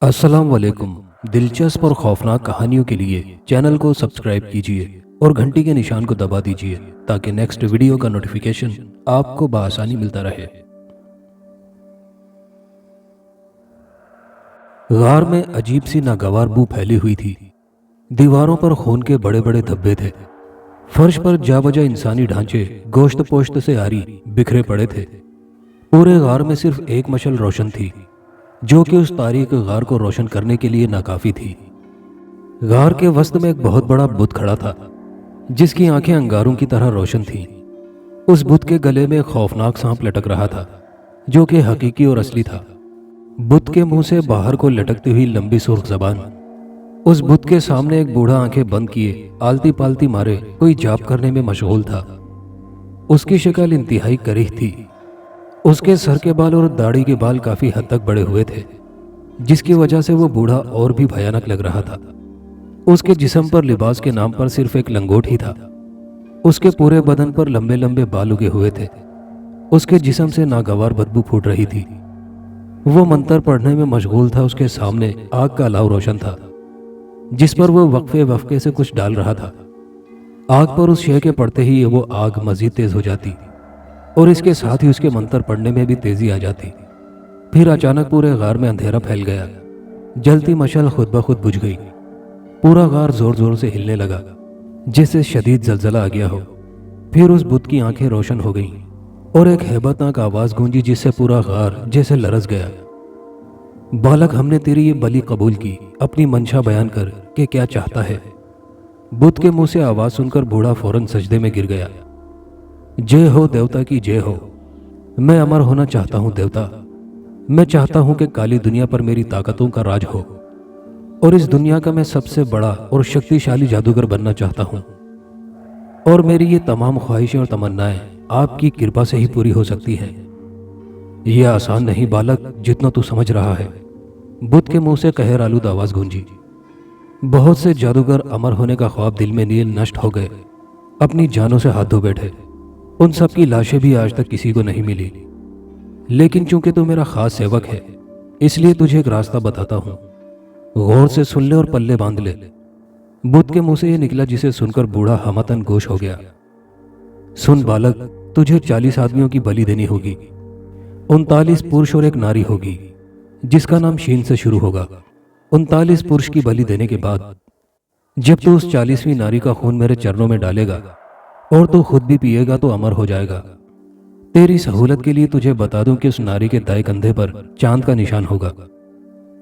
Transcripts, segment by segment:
अस्सलाम वालेकुम। दिलचस्प और खौफनाक कहानियों के लिए चैनल को सब्सक्राइब कीजिए और घंटी के निशान को दबा दीजिए ताकि नेक्स्ट वीडियो का नोटिफिकेशन आपको बआसानी मिलता रहे। गार में अजीब सी नागवार बू फैली हुई थी। दीवारों पर खून के बड़े बड़े धब्बे थे। फर्श पर जावजा इंसानी ढांचे गोश्त पोश्त से आरी बिखरे पड़े थे। पूरे गार में सिर्फ एक मशल रोशन थी जो कि उस तारीक गार को रोशन करने के लिए नाकाफी थी। गार के वसत में एक बहुत बड़ा बुत खड़ा था जिसकी आंखें अंगारों की तरह रोशन थीं। उस बुत के गले में एक खौफनाक सांप लटक रहा था जो कि हकीकी और असली था। बुत के मुंह से बाहर को लटकती हुई लंबी सुर्ख जबान। उस बुत के सामने एक बूढ़ा आंखें बंद किए आलती पालती मारे कोई जाप करने में मशगूल था। उसकी शक्ल इंतहाई करीह थी। उसके सर के बाल और दाढ़ी के बाल काफी हद तक बड़े हुए थे जिसकी वजह से वो बूढ़ा और भी भयानक लग रहा था। उसके जिस्म पर लिबास के नाम पर सिर्फ एक लंगोट ही था। उसके पूरे बदन पर लंबे लंबे बाल उगे हुए थे। उसके जिस्म से नागवार बदबू फूट रही थी। वो मंतर पढ़ने में मशगूल था। उसके सामने आग का अलाव रोशन था जिस पर वो वक्फे वक्फे से कुछ डाल रहा था। आग पर उस शय के पड़ते ही वो आग मजीद तेज हो जाती और इसके साथ ही उसके मंतर पढ़ने में भी तेजी आ जाती। फिर अचानक पूरे गार में अंधेरा फैल गया। जलती मशाल खुद ब खुद बुझ गई। पूरा गार जोर जोर से हिलने लगा जिससे शदीद जलजला आ गया हो। फिर उस बुत की आंखें रोशन हो गईं और एक हैबतनाक आवाज गूंजी जिससे पूरा गार जैसे लरस गया। बालक, हमने तेरी ये बलि कबूल की। अपनी मंशा बयान कर कि क्या चाहता है। बुत के मुंह से आवाज सुनकर बूढ़ा फौरन सजदे में गिर गया। जय हो देवता की जय हो। मैं अमर होना चाहता हूं देवता। मैं चाहता हूं कि काली दुनिया पर मेरी ताकतों का राज हो और इस दुनिया का मैं सबसे बड़ा और शक्तिशाली जादूगर बनना चाहता हूं। और मेरी ये तमाम ख्वाहिशें और तमन्नाएं आपकी कृपा से ही पूरी हो सकती हैं। यह आसान नहीं बालक जितना तू समझ रहा है। बुत के मुंह से कहर आलूद आवाज गूंजी। बहुत से जादूगर अमर होने का ख्वाब दिल में लिए नष्ट हो गए, अपनी जानों से हाथ धो बैठे। उन सब की लाशें भी आज तक किसी को नहीं मिली। लेकिन चूंकि तू मेरा खास सेवक है इसलिए तुझे एक रास्ता बताता हूं। गौर से सुन ले और पल्ले बांध ले। बुत के मुंह से यह निकला जिसे सुनकर बूढ़ा हमतन गोश हो गया। सुन बालक, तुझे 40 आदमियों की बलि देनी होगी। 39 पुरुष और एक नारी होगी जिसका नाम शीन से शुरू होगा। 39 पुरुष की बलि देने के बाद जब तू उस 40वीं नारी का खून मेरे चरणों में डालेगा और तू खुद भी पिएगा तो अमर हो जाएगा। तेरी सहूलत के लिए तुझे बता दूं कि उस नारी के दाएं कंधे पर चांद का निशान होगा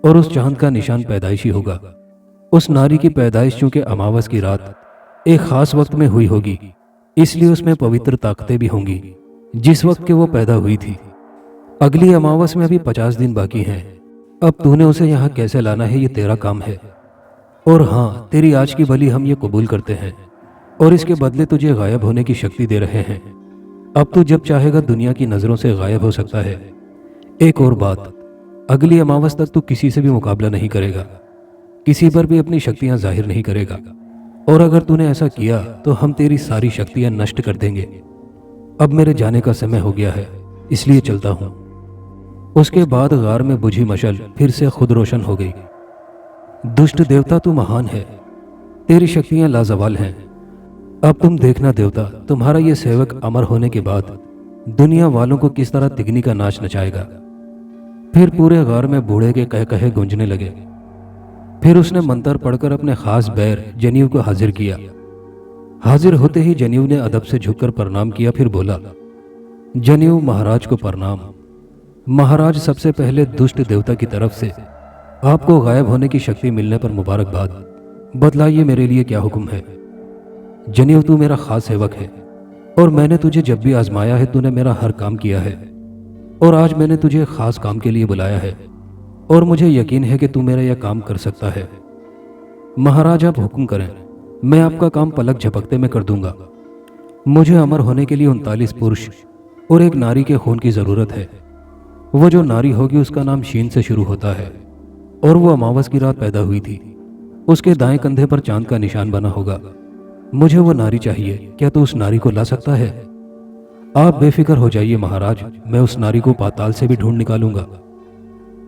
और उस चांद का निशान पैदाइशी होगा। उस नारी की पैदाइश चूंकि अमावस की रात एक खास वक्त में हुई होगी इसलिए उसमें पवित्र ताकतें भी होंगी जिस वक्त के वो पैदा हुई थी। अगली अमावस में अभी 50 दिन बाकी हैं। अब तूने उसे यहाँ कैसे लाना है ये तेरा काम है। और हाँ, तेरी आज की बलि हम ये कबूल करते हैं और इसके बदले तुझे गायब होने की शक्ति दे रहे हैं। अब तू जब चाहेगा दुनिया की नजरों से गायब हो सकता है। एक और बात, अगली अमावस तक तू किसी से भी मुकाबला नहीं करेगा, किसी पर भी अपनी शक्तियां जाहिर नहीं करेगा। और अगर तूने ऐसा किया तो हम तेरी सारी शक्तियां नष्ट कर देंगे। अब मेरे जाने का समय हो गया है इसलिए चलता हूं। उसके बाद गार में बुझी मशल फिर से खुद रोशन हो गई। दुष्ट देवता, तू महान है। तेरी शक्तियां लाजवाल हैं। अब तुम देखना देवता, तुम्हारा ये सेवक अमर होने के बाद दुनिया वालों को किस तरह तिगनी का नाच नचाएगा। फिर पूरे गार में बूढ़े के कह कहे गूंजने लगे। फिर उसने मंत्र पढ़कर अपने खास बैर जनेऊ को हाजिर किया। हाजिर होते ही जनेऊ ने अदब से झुककर प्रणाम किया। फिर बोला, जनेऊ महाराज को प्रणाम। महाराज, सबसे पहले दुष्ट देवता की तरफ से आपको गायब होने की शक्ति मिलने पर मुबारकबाद। बतलाइए मेरे लिए क्या हुक्म है। जनेऊ, तू मेरा खास सेवक है और मैंने तुझे जब भी आजमाया है तूने मेरा हर काम किया है और आज मैंने तुझे खास काम के लिए बुलाया है और मुझे यकीन है कि तू मेरा यह काम कर सकता है। महाराज, आप हुक्म करें, मैं आपका काम पलक झपकते में कर दूंगा। मुझे अमर होने के लिए 39 पुरुष और एक नारी के खून की जरूरत है। वो जो नारी होगी उसका नाम शीन से शुरू होता है और वो अमावस की रात पैदा हुई थी। उसके दाएं कंधे पर चांद का निशान बना होगा। मुझे वो नारी चाहिए। क्या तू उस नारी को ला सकता है? आप बेफिक्र हो जाइए महाराज, मैं उस नारी को पाताल से भी ढूंढ निकालूंगा।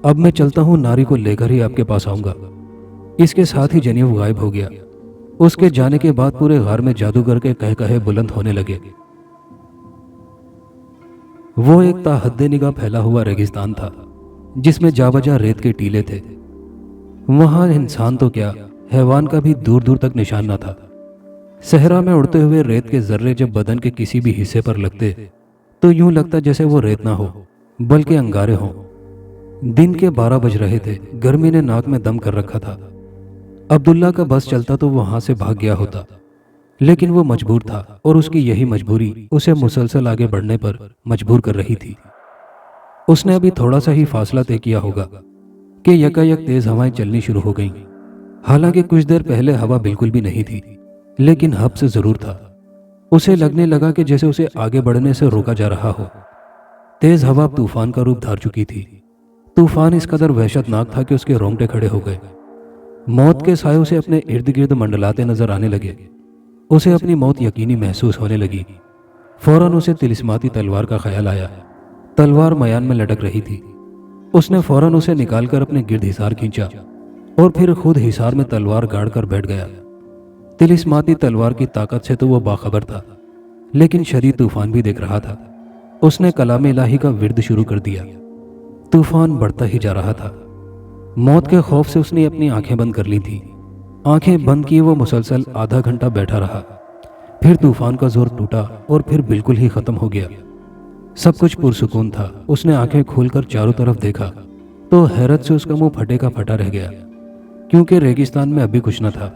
अब मैं चलता हूँ, नारी को लेकर ही आपके पास आऊंगा। इसके साथ ही जनेऊ गायब हो गया। उसके जाने के बाद पूरे गार में जादूगर के कह कहे बुलंद होने लगे। वो एक ताहद्दे निगाह फैला हुआ रेगिस्तान था जिसमें जाबजा रेत के टीले थे। वहां इंसान तो क्या, हैवान का भी दूर दूर तक निशान न था। सहरा में उड़ते हुए रेत के जर्रे जब बदन के किसी भी हिस्से पर लगते तो यूं लगता जैसे वो रेत ना हो बल्कि अंगारे हों। दिन के 12 बज रहे थे। गर्मी ने नाक में दम कर रखा था। अब्दुल्ला का बस चलता तो वहां से भाग गया होता, लेकिन वो मजबूर था और उसकी यही मजबूरी उसे मुसलसल आगे बढ़ने पर मजबूर कर रही थी। उसने अभी थोड़ा सा ही फासला तय किया होगा कि यकायक तेज हवाएं चलनी शुरू हो गईं। हालांकि कुछ देर पहले हवा बिल्कुल भी नहीं थी, लेकिन हब से जरूर था। उसे लगने लगा कि जैसे उसे आगे बढ़ने से रोका जा रहा हो। तेज हवा तूफान का रूप धार चुकी थी। तूफान इस कदर वहशतनाक था कि उसके रोंगटे खड़े हो गए। मौत के सायों से अपने इर्द गिर्द मंडलाते नजर आने लगे। उसे अपनी मौत यकीनी महसूस होने लगी। फौरन उसे तिलिस्माती तलवार का ख्याल आया। तलवार मयान में लटक रही थी। उसने फौरन उसे निकालकर अपने गिर्द हिसार खींचा और फिर खुद हिसार में तलवार गाड़ कर बैठ गया। तिलिस्माती तलवार की ताकत से तो वो बाखबर था, लेकिन शदीद तूफान भी देख रहा था। उसने कलाम इलाही का विर्द शुरू कर दिया। तूफान बढ़ता ही जा रहा था। मौत के खौफ से उसने अपनी आंखें बंद कर ली थी। आंखें बंद किए वो मुसलसल आधा घंटा बैठा रहा। फिर तूफान का जोर टूटा और फिर बिल्कुल ही खत्म हो गया। सब कुछ पुरसुकून था। उसने आंखें खोलकर चारों तरफ देखा तो हैरत से उसका मुंह फटे का फटा रह गया, क्योंकि रेगिस्तान में अभी कुछ न था।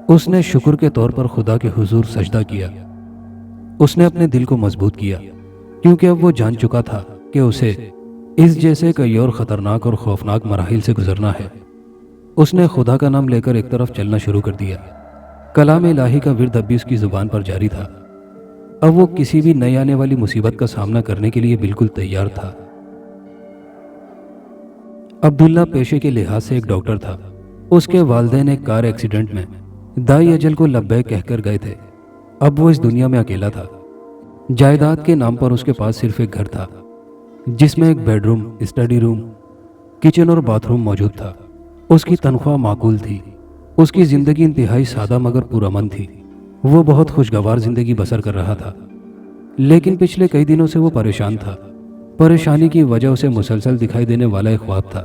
उसने शुक्र के तौर पर खुदा के हुजूर सजदा किया। उसने अपने दिल को मजबूत किया, क्योंकि अब वो जान चुका था कि उसे इस जैसे कई और खतरनाक और खौफनाक मराहिल से गुजरना है। उसने खुदा का नाम लेकर एक तरफ चलना शुरू कर दिया। कलाम इलाही का विर्द अब भी उसकी जुबान पर जारी था। अब वो किसी भी नई आने वाली मुसीबत का सामना करने के लिए बिल्कुल तैयार था। अब्दुल्ला पेशे के लिहाज से एक डॉक्टर था। उसके वालिदैन एक कार एक्सीडेंट में दाई अजल को लब्बैक कहकर गए थे। अब वो इस दुनिया में अकेला था। जायदाद के नाम पर उसके पास सिर्फ एक घर था, जिसमें एक बेडरूम, स्टडी रूम, किचन और बाथरूम मौजूद था। उसकी तनख्वाह माकूल थी। उसकी जिंदगी इंतहाई सादा मगर पुरअमन थी। वो बहुत खुशगवार जिंदगी बसर कर रहा था, लेकिन पिछले कई दिनों से वो परेशान था। परेशानी की वजह उसे मुसलसल दिखाई देने वाला एक ख्वाब था।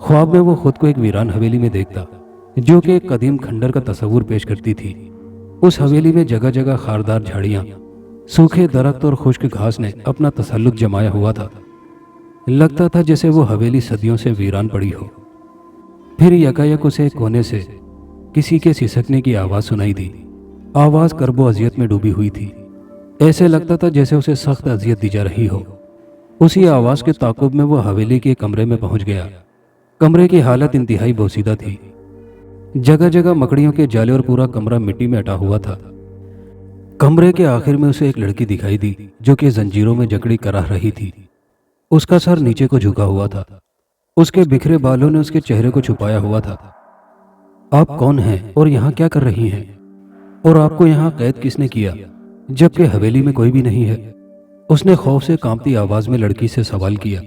ख्वाब में वो खुद को एक वीरान हवेली में देखता, जो कि एक कदीम खंडर का तस्वुर पेश करती थी। उस हवेली में जगह जगह खारदार झाड़ियां, सूखे दरख्त और खुश्क घास ने अपना तसल्लुत जमाया हुआ था। लगता था जैसे वो हवेली सदियों से वीरान पड़ी हो। फिर यकायक उसे एक कोने से किसी के सिसकने की आवाज़ सुनाई दी। आवाज़ कर्बो अजियत में डूबी हुई थी। ऐसे लगता था जैसे उसे सख्त अजियत दी जा रही हो। उसी आवाज़ के ताक़ुब में वो हवेली के कमरे में पहुंच गया। कमरे की हालत इंतहाई बोसीदा थी। जगह जगह मकड़ियों के जाले और पूरा कमरा मिट्टी में अटा हुआ था। कमरे के आखिर में उसे एक लड़की दिखाई दी, जो कि जंजीरों में जकड़ी कराह रही थी। उसका सर नीचे को झुका हुआ था। उसके बिखरे बालों ने उसके चेहरे को छुपाया हुआ था। आप कौन हैं और यहाँ क्या कर रही हैं? और आपको यहाँ कैद किसने किया, जबकि हवेली में कोई भी नहीं है? उसने खौफ से कांपती आवाज में लड़की से सवाल किया।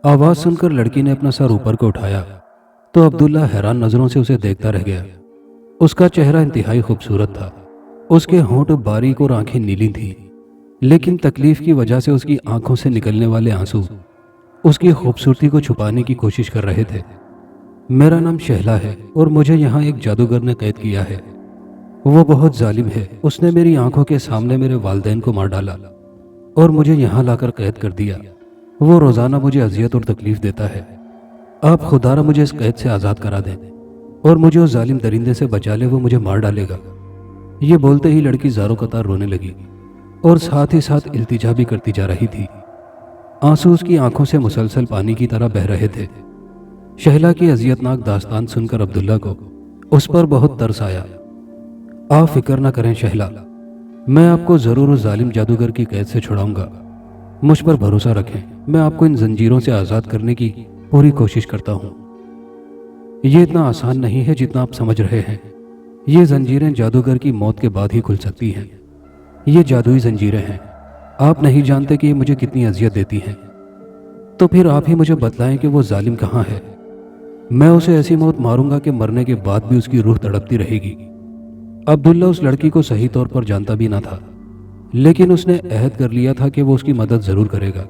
आवाज सुनकर लड़की ने अपना सर ऊपर को उठाया तो अब्दुल्ला हैरान नजरों से उसे देखता रह गया। उसका चेहरा इंतहाई खूबसूरत था। उसके होंठ बारीक और आंखें नीली थीं, लेकिन तकलीफ की वजह से उसकी आंखों से निकलने वाले आंसू उसकी खूबसूरती को छुपाने की कोशिश कर रहे थे। मेरा नाम शहला है और मुझे यहाँ एक जादूगर ने कैद किया है। वो बहुत जालिम है। उसने मेरी आंखों के सामने मेरे वालिदैन को मार डाला और मुझे यहाँ लाकर कैद कर दिया। वो रोज़ाना मुझे अजियत और तकलीफ देता है। आप खुदारा मुझे इस कैद से आज़ाद करा दें और मुझे उस जालिम दरिंदे से बचा ले, वो मुझे मार डालेगा। ये बोलते ही लड़की ज़ारो कतार रोने लगी और साथ ही साथ इल्तिजा भी करती जा रही थी। आंसू उसकी आंखों से मुसलसल पानी की तरह बह रहे थे। शहला की अजियतनाक दास्तान सुनकर अब्दुल्ला को उस पर बहुत तरस आया। आप फिक्र न करें शहला, मैं आपको ज़रूर उस जालिम जादूगर की कैद से छुड़ाऊंगा। मुझ पर भरोसा रखें, मैं आपको इन जंजीरों से आज़ाद करने की पूरी कोशिश करता हूँ। ये इतना आसान नहीं है जितना आप समझ रहे हैं। ये जंजीरें जादूगर की मौत के बाद ही खुल सकती हैं। ये जादुई जंजीरें हैं। आप नहीं जानते कि ये मुझे कितनी अजियत देती हैं। تو پھر آپ ہی مجھے بتلائیں کہ وہ ظالم کہاں ہے۔ میں اسے ایسی موت ماروں گا کہ مرنے کے بعد بھی اس کی روح تڑپتی رہے گی۔ عبداللہ اس لڑکی کو صحیح طور پر جانتا بھی نہ تھا، لیکن اس نے عہد کر لیا تھا کہ وہ اس کی مدد ضرور کرے گا،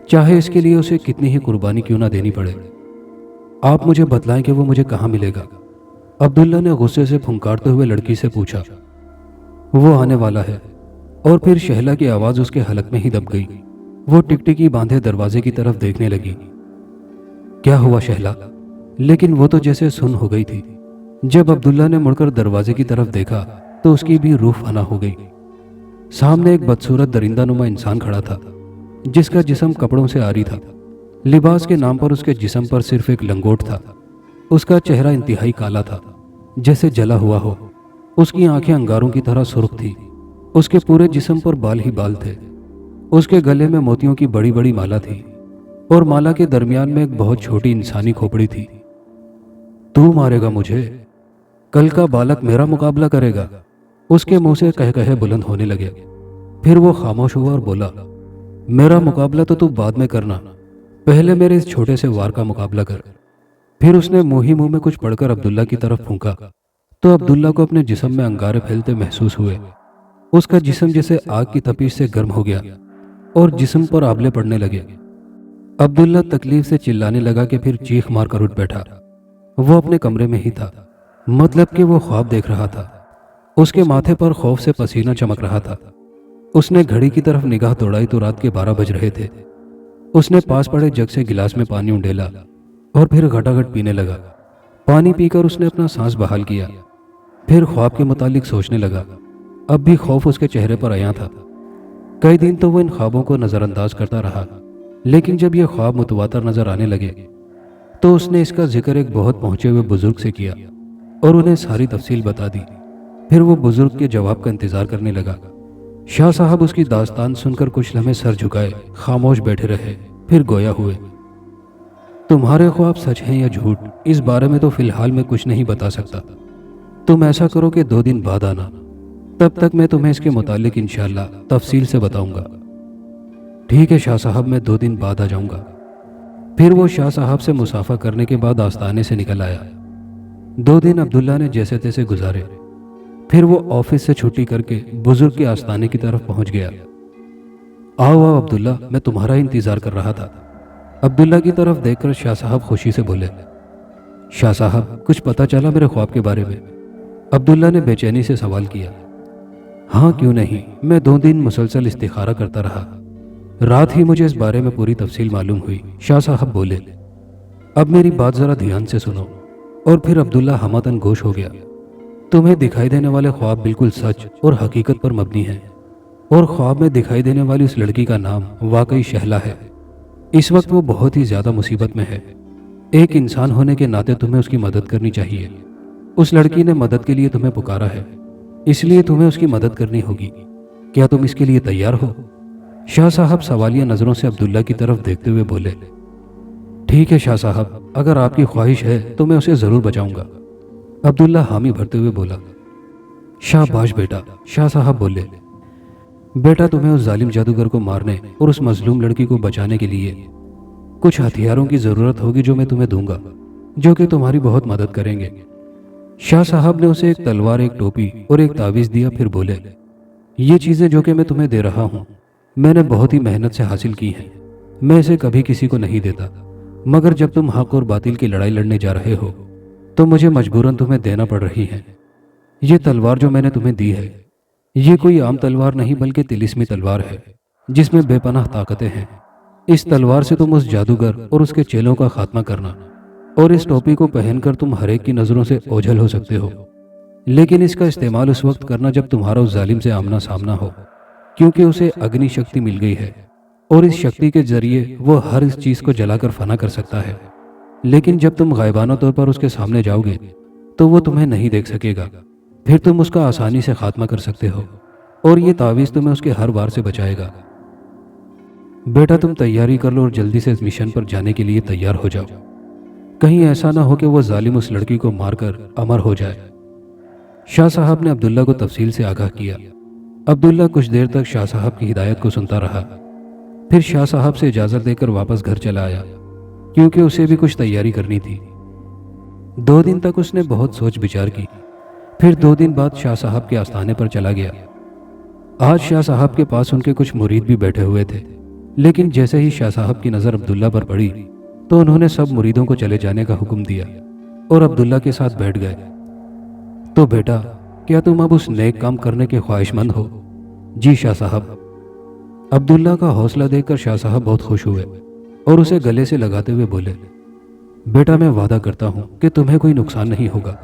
چاہے اس کے لیے اسے کتنی ہی قربانی کیوں نہ دینی پڑے۔ آپ مجھے بتلائیں کہ وہ مجھے کہاں ملے گا۔ عبداللہ نے غصے سے پھنکارتے ہوئے لڑکی سے پوچھا۔ وہ آنے والا ہے۔ اور پھر شہلا کی آواز اس کے حلق میں ہی دب گئی۔ وہ ٹکٹکی باندھے دروازے کی طرف دیکھنے لگی۔ کیا ہوا شہلا؟ لیکن وہ تو جیسے سن ہو گئی تھی۔ جب عبداللہ نے مڑ کر دروازے کی طرف دیکھا تو اس کی بھی روح فنا ہو گئی۔ سامنے ایک بدصورت درندہ نما انسان کھڑا تھا، جس کا جسم کپڑوں سے عاری تھا۔ لباس کے نام پر اس کے جسم پر صرف ایک لنگوٹ تھا۔ اس کا چہرہ انتہائی کالا تھا، جیسے جلا ہوا ہو۔ اس کی آنکھیں انگاروں کی طرح سرخ تھی۔ اس کے پورے جسم پر بال ہی بال تھے۔ اس کے گلے میں موتیوں کی بڑی بڑی مالا تھی، اور مالا کے درمیان میں ایک بہت چھوٹی انسانی کھوپڑی تھی۔ تو مارے گا مجھے؟ کل کا بالک میرا مقابلہ کرے گا؟ اس کے منہ سے کہے بلند ہونے لگے۔ پھر وہ خاموش ہوا اور بولا، میرا مقابلہ تو بعد میں کرنا، پہلے میرے اس چھوٹے سے وار کا مقابلہ کر۔ پھر اس نے منہ ہی منہ میں کچھ پڑھ کر عبداللہ کی طرف پھونکا تو عبداللہ کو اپنے جسم میں انگارے پھیلتے محسوس ہوئے۔ اس کا جسم جیسے آگ کی تپش سے گرم ہو گیا اور جسم پر آبلے پڑنے لگے۔ عبداللہ تکلیف سے چلانے لگا کہ پھر چیخ مار کر اٹھ بیٹھا۔ وہ اپنے کمرے میں ہی تھا، مطلب کہ وہ خواب دیکھ رہا تھا۔ اس کے ماتھے پر خوف سے پسینہ چمک رہا تھا۔ اس نے گھڑی کی طرف نگاہ دوڑائی تو رات کے 12 بج رہے تھے۔ اس نے پاس پڑے جگ سے گلاس میں پانی انڈیلا اور پھر گھٹا پینے لگا۔ پانی پی کر اس نے اپنا سانس بحال کیا، پھر خواب کے متعلق سوچنے لگا۔ اب بھی خوف اس کے چہرے پر عیاں تھا۔ کئی دن تو وہ ان خوابوں کو نظر انداز کرتا رہا، لیکن جب یہ خواب متواتر نظر آنے لگے تو اس نے اس کا ذکر ایک بہت پہنچے ہوئے بزرگ سے کیا اور انہیں ساری تفصیل بتا دی۔ پھر وہ بزرگ کے جواب کا انتظار کرنے لگا۔ شاہ صاحب اس کی داستان سن کر کچھ لمحے سر جھکائے خاموش بیٹھے رہے، پھر گویا ہوئے۔ تمہارے خواب سچ ہیں یا جھوٹ، اس بارے میں تو فی الحال میں کچھ نہیں بتا سکتا۔ تم ایسا کرو کہ 2 دن بعد آنا، تب تک میں تمہیں اس کے متعلق انشاءاللہ تفصیل سے بتاؤں گا۔ ٹھیک ہے شاہ صاحب، میں 2 دن بعد آ جاؤں گا۔ پھر وہ شاہ صاحب سے مصافحہ کرنے کے بعد آستانے سے نکل آیا۔ 2 دن عبداللہ نے جیسے تیسے گزارے۔ پھر وہ آفس سے چھٹی کر کے بزرگ کے آستانے کی طرف پہنچ گیا۔ آؤ عبداللہ، میں تمہارا انتظار کر رہا تھا۔ عبداللہ کی طرف دیکھ کر شاہ صاحب خوشی سے بولے۔ شاہ صاحب، کچھ پتہ چلا میرے خواب کے بارے میں؟ عبداللہ نے بے چینی سے سوال کیا۔ ہاں کیوں نہیں، میں 2 دن مسلسل استخارہ کرتا رہا، رات ہی مجھے اس بارے میں پوری تفصیل معلوم ہوئی۔ شاہ صاحب بولے۔ اب میری بات ذرا دھیان سے سنو۔ اور پھر عبداللہ ہماتن گوش ہو گیا۔ تمہیں دکھائی دینے والے خواب بالکل سچ اور حقیقت پر مبنی ہیں، اور خواب میں دکھائی دینے والی اس لڑکی کا نام واقعی شہلا ہے۔ اس وقت وہ بہت ہی زیادہ مصیبت میں ہے۔ ایک انسان ہونے کے ناطے تمہیں اس کی مدد کرنی چاہیے۔ اس لڑکی نے مدد کے لیے تمہیں پکارا ہے، اس لیے تمہیں اس کی مدد کرنی ہوگی۔ کیا تم اس کے لیے تیار ہو؟ شاہ صاحب سوالیہ نظروں سے عبداللہ کی طرف دیکھتے ہوئے بولے۔ ٹھیک ہے شاہ صاحب، اگر آپ کی خواہش ہے تو میں اسے ضرور بچاؤں گا۔ عبداللہ حامی بھرتے ہوئے بولا۔ شاباش بیٹا، شاہ صاحب بولے۔ بیٹا، تمہیں اس ظالم جادوگر کو مارنے اور اس مظلوم لڑکی کو بچانے کے لیے کچھ ہتھیاروں کی ضرورت ہوگی جو میں تمہیں دوں گا، جو کہ تمہاری بہت مدد کریں گے۔ شاہ صاحب نے اسے ایک تلوار، ایک ٹوپی اور ایک تعویذ دیا، پھر بولے، یہ چیزیں جو کہ میں تمہیں دے رہا ہوں میں نے بہت ہی محنت سے حاصل کی ہیں۔ میں اسے کبھی کسی کو نہیں دیتا، مگر جب تم حق اور باطل کی لڑائی لڑنے جا رہے ہو تو مجھے مجبوراً تمہیں دینا پڑ رہی ہے۔ یہ تلوار جو میں نے تمہیں دی ہے، یہ کوئی عام تلوار نہیں بلکہ طلسمی تلوار ہے، جس میں بے پناہ طاقتیں ہیں۔ اس تلوار سے تم اس جادوگر اور اس کے چیلوں کا خاتمہ کرنا، اور اس ٹوپی کو پہن کر تم ہر ایک کی نظروں سے اوجھل ہو سکتے ہو، لیکن اس کا استعمال اس وقت کرنا جب تمہارا اس ظالم سے آمنا سامنا ہو، کیونکہ اسے اگنی شکتی مل گئی ہے، اور اس شکتی کے ذریعے وہ ہر اس چیز کو جلا کر فنا کر سکتا ہے۔ لیکن جب تم غائبانہ طور پر اس کے سامنے جاؤ گے تو وہ تمہیں نہیں دیکھ سکے گا، پھر تم اس کا آسانی سے خاتمہ کر سکتے ہو، اور یہ تعویذ تمہیں اس کے ہر وار سے بچائے گا۔ بیٹا، تم تیاری کر لو اور جلدی سے اس مشن پر جانے کے لیے تیار ہو جاؤ، کہیں ایسا نہ ہو کہ وہ ظالم اس لڑکی کو مار کر امر ہو جائے۔ شاہ صاحب نے عبداللہ کو تفصیل سے آگاہ کیا۔ عبداللہ کچھ دیر تک شاہ صاحب کی ہدایت کو سنتا رہا، پھر شاہ صاحب سے اجازت لے کر واپس گھر چلا آیا، کیونکہ اسے بھی کچھ تیاری کرنی تھی۔ 2 دن تک اس نے بہت سوچ بچار کی، پھر 2 دن بعد شاہ صاحب کے آستانے پر چلا گیا۔ آج شاہ صاحب کے پاس ان کے کچھ مرید بھی بیٹھے ہوئے تھے، لیکن جیسے ہی شاہ صاحب کی نظر عبداللہ پر پڑی تو انہوں نے سب مریدوں کو چلے جانے کا حکم دیا اور عبداللہ کے ساتھ بیٹھ گئے۔ تو بیٹا، کیا تم اب اس نیک کام کرنے کے خواہش مند ہو؟ جی شاہ صاحب۔ عبداللہ کا حوصلہ دیکھ کر شاہ صاحب بہت خوش ہوئے اور اسے گلے سے لگاتے ہوئے بولے، بیٹا میں وعدہ کرتا ہوں کہ تمہیں کوئی نقصان نہیں ہوگا،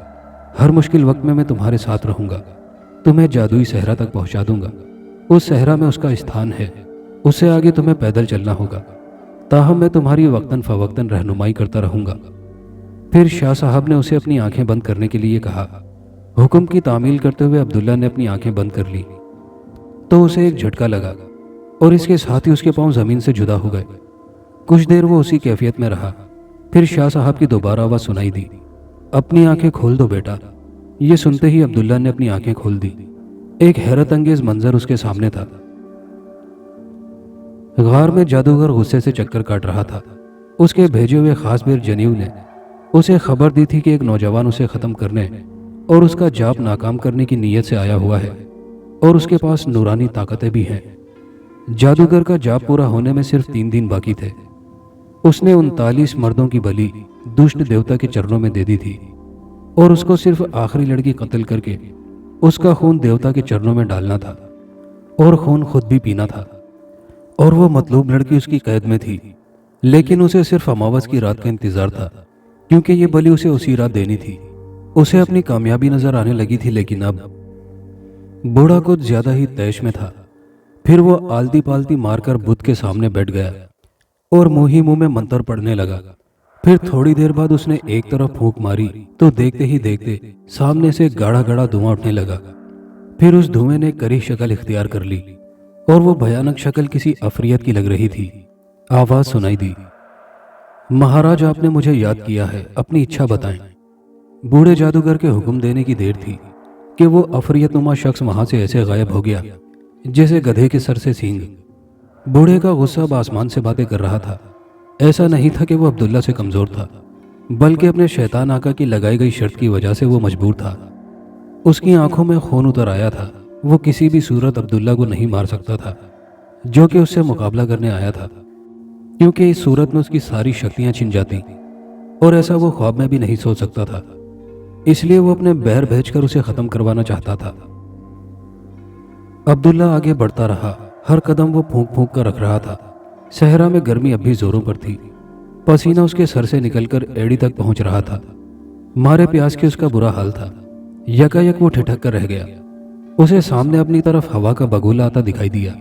ہر مشکل وقت میں تمہارے ساتھ رہوں گا، تمہیں جادوئی صحرا تک پہنچا دوں گا۔ اس صحرا میں اس کا استھان ہے، اس سے آگے تمہیں پیدل چلنا ہوگا، تاہم میں تمہاری وقتاً فوقتاً رہنمائی کرتا رہوں گا۔ پھر شاہ صاحب نے اسے اپنی آنکھیں بند کرنے کے لیے کہا۔ حکم کی تعمیل کرتے ہوئے عبداللہ نے اپنی آنکھیں بند کر لی تو اسے ایک جھٹکا لگا اور اس کے ساتھ ہی اس کے پاؤں زمین سے جدا ہو گئے۔ کچھ دیر وہ اسی کیفیت میں رہا، پھر شاہ صاحب کی دوبارہ آواز سنائی دی، اپنی آنکھیں کھول دو بیٹا۔ یہ سنتے ہی عبداللہ نے اپنی آنکھیں کھول دی۔ ایک حیرت انگیز منظر اس کے سامنے تھا۔ غار میں جادوگر غصے سے چکر کاٹ رہا تھا۔ اس کے بھیجے ہوئے خاص بیر جنیو نے اسے خبر دی تھی کہ ایک نوجوان اسے ختم کرنے اور اس کا جاپ ناکام کرنے کی نیت سے آیا ہوا ہے اور اس کے پاس نورانی طاقتیں بھی ہیں۔ جادوگر کا جاپ پورا ہونے میں صرف 3 دن باقی تھے۔ اس نے 39 مردوں کی بلی دشت دیوتا کے چرنوں میں دے دی تھی اور اس کو صرف آخری لڑکی قتل کر کے اس کا خون دیوتا کے چرنوں میں ڈالنا تھا اور خون خود بھی پینا تھا۔ اور وہ مطلوب لڑکی اس کی قید میں تھی، لیکن اسے صرف اماوس کی رات کا انتظار تھا، کیونکہ یہ بلی اسے اسی رات دینی تھی۔ اسے اپنی کامیابی نظر آنے لگی تھی، لیکن اب بوڑھا کچھ زیادہ ہی تیش میں تھا۔ پھر وہ آلتی پالتی مار کر بدھ کے سامنے بیٹھ گیا اور منہ ہی منہ میں منتر پڑھنے لگا۔ پھر تھوڑی دیر بعد اس نے ایک طرف پھونک ماری تو دیکھتے ہی دیکھتے سامنے سے گاڑھا گاڑھا دھواں اٹھنے لگا۔ پھر اس دھوئیں نے کری شکل اختیار کر لی اور وہ بھیانک شکل کسی عفریت کی لگ رہی تھی۔ آواز سنائی دی، مہاراج آپ نے مجھے یاد کیا ہے، اپنی اچھا بتائیں۔ بوڑھے جادوگر کے حکم دینے کی دیر تھی کہ وہ عفریت نما شخص وہاں سے ایسے غائب ہو گیا جیسے گدھے کے سر سے سینگ۔ بوڑھے کا غصہ اب آسمان سے باتیں کر رہا تھا۔ ایسا نہیں تھا کہ وہ عبداللہ سے کمزور تھا، بلکہ اپنے شیطان آقا کی لگائی گئی شرط کی وجہ سے وہ مجبور تھا۔ اس کی آنکھوں میں خون اتر آیا تھا۔ وہ کسی بھی صورت عبداللہ کو نہیں مار سکتا تھا جو کہ اس سے مقابلہ کرنے آیا تھا، کیونکہ اس صورت میں اس کی ساری شکتیاں چھن جاتی اور ایسا وہ خواب میں بھی نہیں سوچ سکتا تھا۔ اس لیے وہ اپنے بہر بھیج کر اسے ختم کروانا چاہتا تھا۔ عبداللہ آگے بڑھتا رہا، ہر قدم وہ پھونک پھونک کر رکھ رہا تھا۔ صحرا میں گرمی اب بھی زوروں پر تھی، پسینہ اس کے سر سے نکل کر ایڑی تک پہنچ رہا تھا۔ مارے پیاس کے اس کا برا حال تھا۔ یکا یک وہ ٹھٹک کر رہ گیا۔ اسے سامنے اپنی طرف ہوا کا بگولا آتا دکھائی دیا۔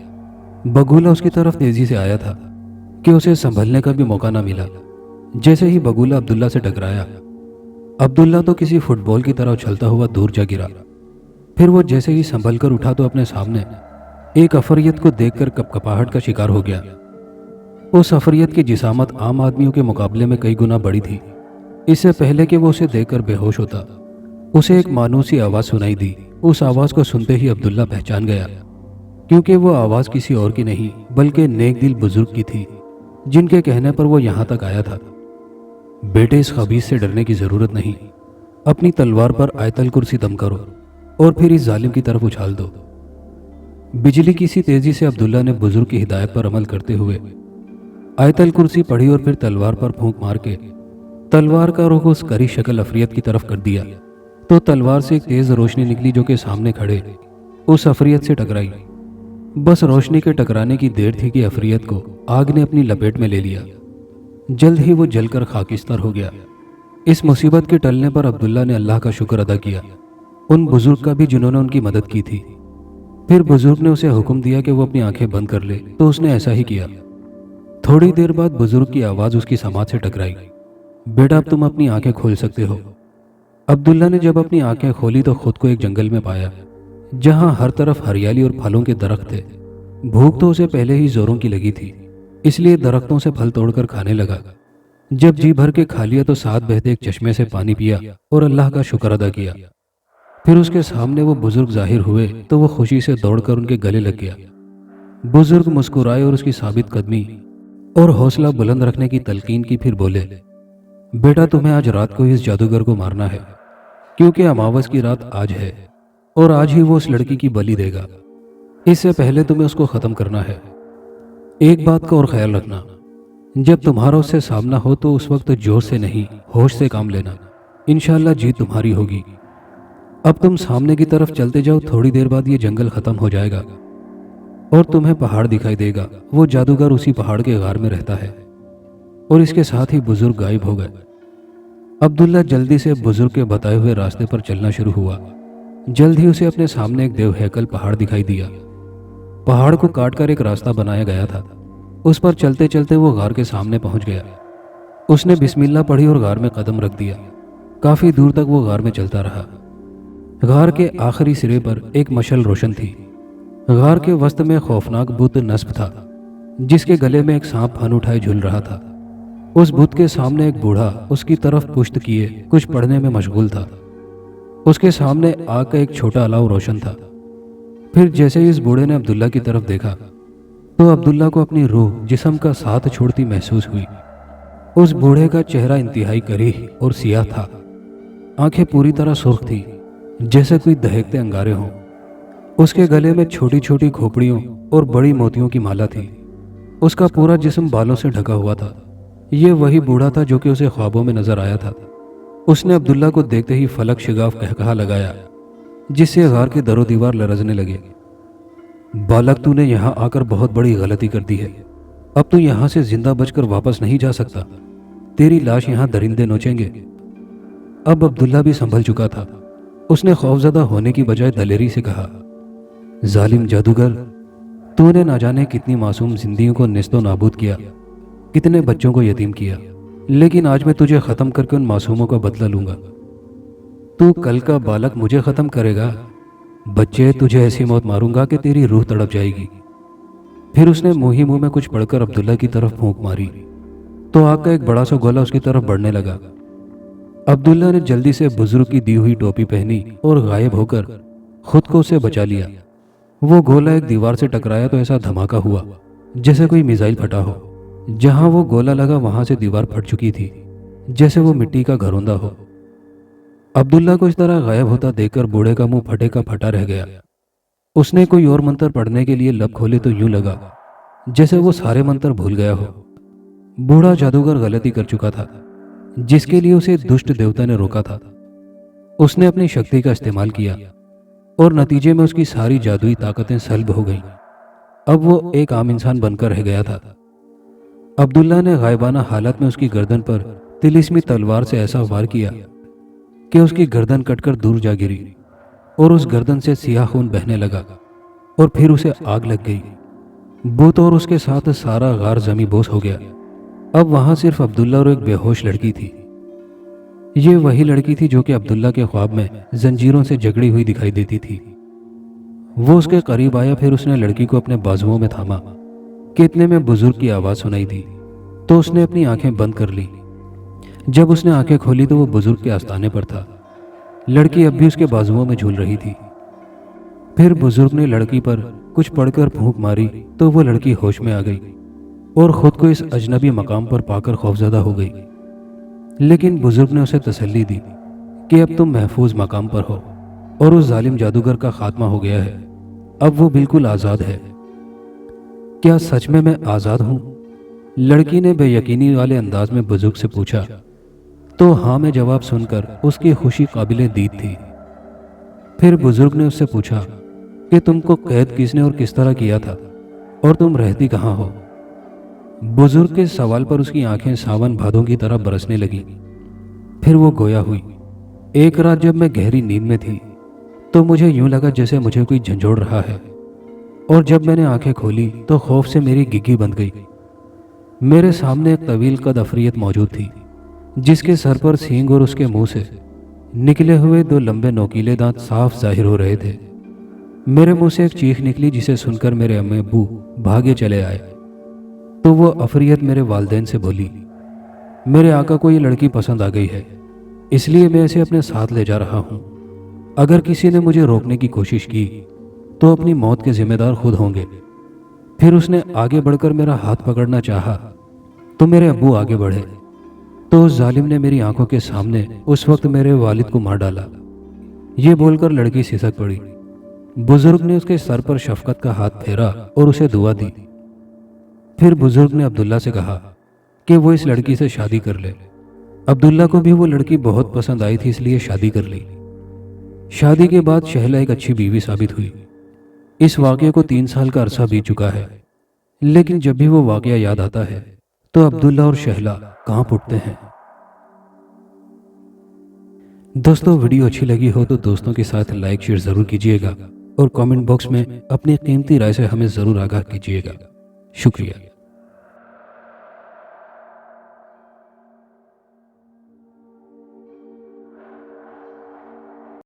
بگولا اس کی طرف تیزی سے آیا تھا کہ اسے سنبھلنے کا بھی موقع نہ ملا۔ جیسے ہی بگولا عبداللہ سے ٹکرایا، عبداللہ تو کسی فٹ بال کی طرح اچھلتا ہوا دور جا گرا۔ پھر وہ جیسے ہی سنبھل کر اٹھا تو اپنے سامنے ایک عفریت کو دیکھ کر کپکپاہٹ کا شکار ہو گیا۔ اس عفریت کی جسامت عام آدمیوں کے مقابلے میں کئی گنا بڑی تھی۔ اس سے پہلے کہ وہ اسے دیکھ کر بے ہوش ہوتا، اسے ایک مانوسی آواز سنائی دی۔ اس آواز کو سنتے ہی عبداللہ پہچان گیا، کیونکہ وہ آواز کسی اور کی نہیں بلکہ نیک دل بزرگ کی تھی، جن کے کہنے پر وہ یہاں تک آیا تھا۔ بیٹے، اس خبیث سے ڈرنے کی ضرورت نہیں، اپنی تلوار پر آیت الکرسی دم کرو اور پھر اس ظالم کی طرف اچھال دو۔ بجلی کی سی تیزی سے عبداللہ نے بزرگ کی ہدایت پر عمل کرتے ہوئے آیت الکرسی پڑھی اور پھر تلوار پر پھونک مار کے تلوار کا رخ اس کری شکل عفریت کی طرف کر دیا تو تلوار سے ایک تیز روشنی نکلی جو کہ سامنے کھڑے اس عفریت سے ٹکرائی۔ بس روشنی کے ٹکرانے کی دیر تھی کہ عفریت کو آگ نے اپنی لپیٹ میں لے لیا۔ جلد ہی وہ جل کر خاکستر ہو گیا۔ اس مصیبت کے ٹلنے پر عبداللہ نے اللہ کا شکر ادا کیا، ان بزرگ کا بھی جنہوں نے ان کی مدد کی تھی۔ پھر بزرگ نے اسے حکم دیا کہ وہ اپنی آنکھیں بند کر لے تو اس نے ایسا ہی کیا۔ تھوڑی دیر بعد بزرگ کی آواز اس کی سماعت سے ٹکرائی، بیٹا اب تم اپنی آنکھیں کھول سکتے ہو۔ عبداللہ نے جب اپنی آنکھیں کھولی تو خود کو ایک جنگل میں پایا جہاں ہر طرف ہریالی اور پھلوں کے درخت تھے۔ بھوک تو اسے پہلے ہی زوروں کی لگی تھی، اس لیے درختوں سے پھل توڑ کر کھانے لگا۔ جب جی بھر کے کھا لیا تو ساتھ بہتے ایک چشمے سے پانی پیا اور اللہ کا شکر ادا کیا۔ پھر اس کے سامنے وہ بزرگ ظاہر ہوئے تو وہ خوشی سے دوڑ کر ان کے گلے لگ گیا बुजुर्ग मुस्कुराए और उसकी साबित कदमी और हौसला बुलंद रखने की तलकीन की, फिर बोले, बेटा तुम्हें आज रात को इस जादूगर को मारना है, क्योंकि अमावस की रात आज है और आज ही वो उस लड़की की बलि देगा। इससे पहले तुम्हें उसको खत्म करना है। एक बात का और ख्याल रखना, जब तुम्हारा उससे सामना हो तो उस वक्त जोर से नहीं, होश से काम लेना। इंशाल्लाह जीत तुम्हारी होगी। अब तुम सामने की तरफ चलते जाओ, थोड़ी देर बाद ये जंगल खत्म हो जाएगा और तुम्हें पहाड़ दिखाई देगा। वो जादूगर उसी पहाड़ के गार में रहता है। और इसके साथ ही बुजुर्ग गायब हो गए। अब्दुल्ला जल्दी से बुजुर्ग के बताए हुए रास्ते पर चलना शुरू हुआ। जल्द ही उसे अपने सामने एक देव हैकल पहाड़ दिखाई दिया। पहाड़ को काटकर एक रास्ता बनाया गया था। उस पर चलते चलते वो गार के सामने पहुंच गया। उसने बिस्मिल्लाह पढ़ी और गार में कदम रख दिया। काफी दूर तक वो गार में चलता रहा। गार के आखिरी सिरे पर एक मशल रोशन थी। गार के वस्त में खौफनाक बुत नस्ब था, जिसके गले में एक सांप फन उठाए झूल रहा था। उस बुत के सामने एक बूढ़ा उसकी तरफ पुश्त किए कुछ पढ़ने में मशगूल था। उसके सामने आग का एक छोटा अलाव रोशन था। फिर जैसे ही इस बूढ़े ने अब्दुल्ला की तरफ देखा तो अब्दुल्ला को अपनी रूह जिस्म का साथ छोड़ती महसूस हुई। उस बूढ़े का चेहरा इंतहाई करीह और सियाह था। आंखें पूरी तरह सुर्ख थी, जैसे कोई दहकते अंगारे हों। उसके गले में छोटी छोटी खोपड़ियों और बड़ी मोतियों की माला थी। उसका पूरा जिस्म बालों से ढका हुआ था। ये वही बूढ़ा था जो कि उसे ख्वाबों में नजर आया था। उसने अब्दुल्ला को देखते ही फलक शिगाफ कहकहा लगाया, जिससे गार के दरो दीवार लरजने लगे। बालक, तूने यहाँ आकर बहुत बड़ी गलती कर दी है। अब तू यहाँ से जिंदा बचकर वापस नहीं जा सकता। तेरी लाश यहाँ दरिंदे नोचेंगे। अब अब्दुल्ला भी संभल चुका था। उसने खौफजदा होने की बजाय दलेरी से कहा, जालिम जादूगर, तूने ना जाने कितनी मासूम जिंदगियों को निस्तो नाबूद किया, कितने बच्चों को यतीम किया, लेकिन आज मैं तुझे खत्म करके उन मासूमों का बदला लूंगा। तू कल का बालक मुझे खत्म करेगा? बच्चे, तुझे ऐसी मौत मारूंगा कि तेरी रूह तड़प जाएगी। फिर उसने मुंह ही मुंह में कुछ पढ़कर अब्दुल्ला की तरफ फूंक मारी तो आग का एक बड़ा सा गोला उसकी तरफ बढ़ने लगा। अब्दुल्ला ने जल्दी से बुजुर्ग की दी हुई टोपी पहनी और गायब होकर खुद को उससे बचा लिया। वो गोला एक दीवार से टकराया तो ऐसा धमाका हुआ जैसे कोई मिसाइल फटा हो। जहां वो गोला लगा वहां से दीवार फट चुकी थी, जैसे वो मिट्टी का घरौंदा हो। अब्दुल्ला को इस तरह गायब होता देखकर बूढ़े का मुंह फटे का फटा रह गया। उसने कोई और मंत्र पढ़ने के लिए लब खोले तो यूं लगा जैसे वो सारे मंत्र भूल गया हो। बूढ़ा जादूगर गलती कर चुका था, जिसके लिए उसे दुष्ट देवता ने रोका था। उसने अपनी शक्ति का इस्तेमाल किया और नतीजे में उसकी सारी जादुई ताकतें सल्ब हो गईं। अब वो एक आम इंसान बनकर रह गया था। अब्दुल्ला ने गायबाना हालत में उसकी गर्दन पर तिलिस्मी तलवार से ऐसा वार किया कि उसकी गर्दन कटकर दूर जा गिरी और उस गर्दन से सियाह खून बहने लगा और फिर उसे आग लग गई। भूत और उसके साथ सारा गार जमी बोस हो गया। अब वहां सिर्फ अब्दुल्ला और एक बेहोश लड़की थी। ये वही लड़की थी जो कि अब्दुल्ला के ख्वाब में जंजीरों से जकड़ी हुई दिखाई देती थी। वो उसके करीब आया, फिर उसने लड़की को अपने बाजुओं में थामा कि इतने में बुजुर्ग की आवाज सुनाई दी तो उसने अपनी आंखें बंद कर ली। जब उसने आंखें खोली तो वो बुजुर्ग के आस्थाने पर था। लड़की अब भी उसके बाजुओं में झूल रही थी। फिर बुजुर्ग ने लड़की पर कुछ पढ़कर फूंक मारी तो वो लड़की होश में आ गई और खुद को इस अजनबी मकाम पर पाकर खौफजदा हो गई। लेकिन बुजुर्ग ने उसे तसल्ली दी कि अब तुम महफूज मकाम पर हो और उस जालिम जादूगर का खात्मा हो गया है। अब वो बिल्कुल आज़ाद है। क्या सच में मैं आज़ाद हूँ? लड़की ने बेयकीनी वाले अंदाज में बुजुर्ग से पूछा तो हाँ में जवाब सुनकर उसकी खुशी काबिले दीद थी। फिर बुजुर्ग ने उससे पूछा कि तुमको कैद किसने और किस तरह किया था और तुम रहती कहाँ हो? बुजुर्ग के सवाल पर उसकी आंखें सावन भादों की तरह बरसने लगी। फिर वो गोया हुई। एक रात जब मैं गहरी नींद में थी तो मुझे यूं लगा जैसे मुझे कोई झंझोड़ रहा है, और जब मैंने आंखें खोली तो खौफ से मेरी गिग्गी बंध गई। मेरे सामने एक तवील कद अफरियत मौजूद थी, जिसके सर पर सींग और उसके मुंह से निकले हुए दो लंबे नोकीले दांत साफ जाहिर हो रहे थे। मेरे मुंह से एक चीख निकली जिसे सुनकर मेरे अम्मी अब्बू भागे चले आए। तो वो अफरियत मेरे वालिदैन से बोली, मेरे आका को ये लड़की पसंद आ गई है, इसलिए मैं इसे अपने साथ ले जा रहा हूँ। अगर किसी ने मुझे रोकने की कोशिश की तो अपनी मौत के जिम्मेदार खुद होंगे। پھر اس نے آگے بڑھ کر میرا ہاتھ پکڑنا چاہا تو میرے ابو آگے بڑھے تو اس ظالم نے میری آنکھوں کے سامنے اس وقت میرے والد کو مار ڈالا۔ یہ بول کر لڑکی سسک پڑی۔ بزرگ نے اس کے سر پر شفقت کا ہاتھ پھیرا اور اسے دعا دی۔ پھر بزرگ نے عبداللہ سے کہا کہ وہ اس لڑکی سے شادی کر لے۔ عبداللہ کو بھی وہ لڑکی بہت پسند آئی تھی، اس لیے شادی کر لی۔ شادی کے بعد شہلا ایک اچھی بیوی ثابت ہوئی۔ اس واقعے کو 3 سال کا عرصہ بیت چکا ہے، لیکن جب بھی وہ واقعہ یاد آتا ہے تو عبداللہ اور شہلا کانپ اٹھتے ہیں۔ دوستو، ویڈیو اچھی لگی ہو تو دوستوں کے ساتھ لائک شیئر ضرور کیجیے گا اور کامنٹ باکس میں اپنی قیمتی رائے سے ہمیں ضرور آگاہ کیجیے گا۔ شکریہ۔